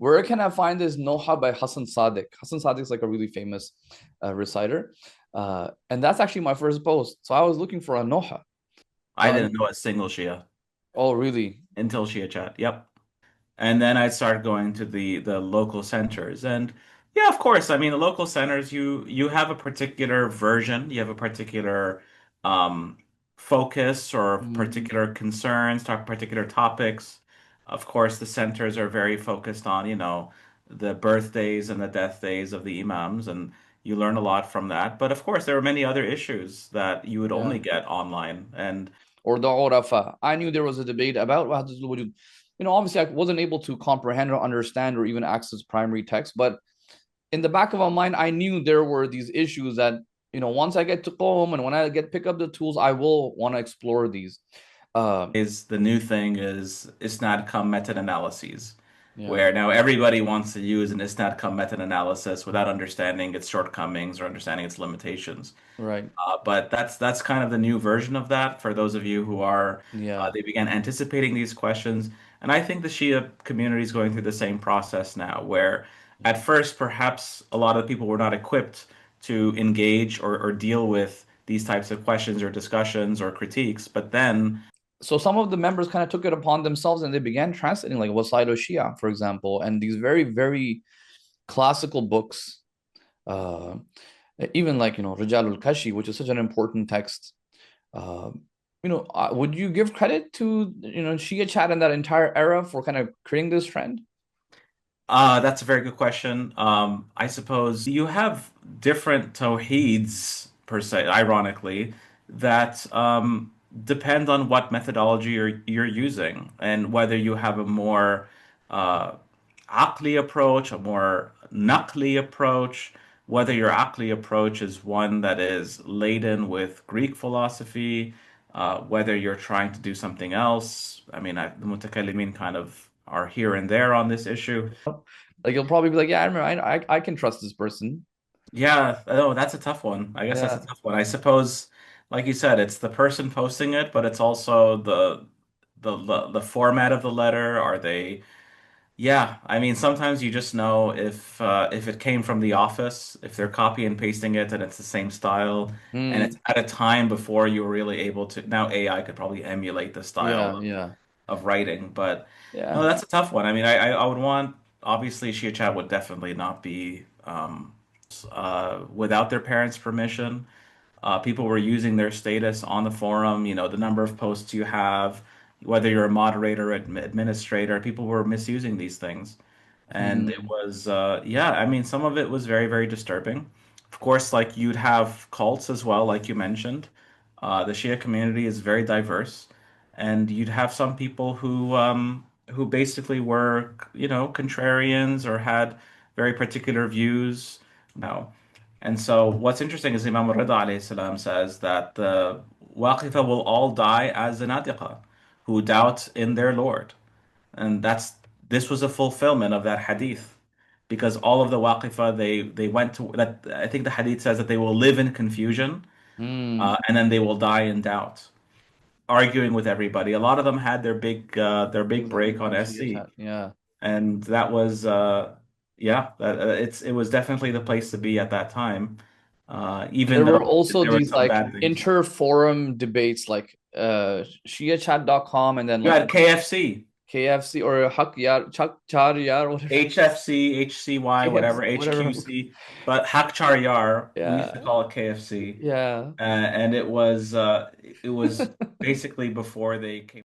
where can I find this Noha by Hassan Sadiq? Hassan Sadiq is like a really famous reciter. And that's actually my first post. So I was looking for a Noha. I Uh, didn't know a single Shia oh, really? until ShiaChat. Yep. And then I'd start going to the local centers. And yeah, of course, I mean the local centers, you have a particular version, you have a particular um focus or Mm, particular concerns, talk particular topics. Of course, the centers are very focused on, the birthdays and the death days of the imams, and you learn a lot from that. But of course, there are many other issues that you would yeah. only get online. And Or the Urafa. I knew there was a debate about Wahdatul Wujud. Obviously I wasn't able to comprehend or understand or even access primary text, but in the back of my mind, I knew there were these issues that, once I get to home and when I get pick up the tools, I will want to explore these. Uh, is the new thing is ISNAD-COM meta-analyses, yeah, where now everybody wants to use an ISNAD-COM meta-analysis without understanding its shortcomings or understanding its limitations. right. But that's kind of the new version of that for those of you who are Yeah. they began anticipating these questions. And I think the Shia community is going through the same process now, where at first perhaps a lot of people were not equipped to engage or deal with these types of questions or discussions or critiques, but then So some of the members kind of took it upon themselves and they began translating like Wasaido Shia, for example, and these very, very classical books. Uh, Even like, Rijal Kashi, which is such an important text. Uh, would you give credit to, Shia Chat and that entire era for kind of creating this trend? That's a very good question. I suppose you have different tawheeds per se, ironically, that depend on what methodology you're using and whether you have a more uh, aqli approach, a more naqli approach, whether your aqli approach is one that is laden with Greek philosophy, whether you're trying to do something else. I mean, the mutakallimin kind of are here and there on this issue. Like you'll probably be like, yeah, I remember, I can trust this person. Yeah, oh, that's a tough one. I guess that's a Yeah. tough one. I suppose, like you said, it's the person posting it, but it's also the format of the letter. Are they? Yeah, I mean, sometimes you just know if it came from the office, if they're copy and pasting it and it's the same style, and it's Hmm. at a time before you were really able to. Now AI could probably emulate the style Yeah, yeah, of writing, but no, yeah. that's a tough one. I mean, I would want obviously ShiaChat would definitely not be without their parents' permission. People were using their status on the forum, the number of posts you have, whether you're a moderator or administrator, people were misusing these things. And it Hmm. was, yeah, I mean, some of it was very, very disturbing. Of course, like you'd have cults as well, like you mentioned. The Shia community is very diverse, and you'd have some people who basically were, contrarians or had very particular views. No. And so what's interesting is Imam Rida alayhi salam says that the Waqifa will all die as Zanadiqa, who doubt in their Lord. And this was a fulfillment of that hadith. Because all of the Waqifa they went to that I think the hadith says that they will live in confusion, Hmm. and then they will die in doubt, arguing with everybody. A lot of them had their big break on On SC. ShiaChat. Yeah. And that was yeah, it was definitely the place to be at that time, And even there were though also there were these some like bad things. inter-forum debates like ShiaChat.com and then You like had KFC, KFC or Hak Yar, Chak Char Yar, whatever. HFC, HCY, whatever, KFC, whatever. HQC, but Hakchar Yar, we used to Yeah. call it KFC, Yeah. and it was basically before they came.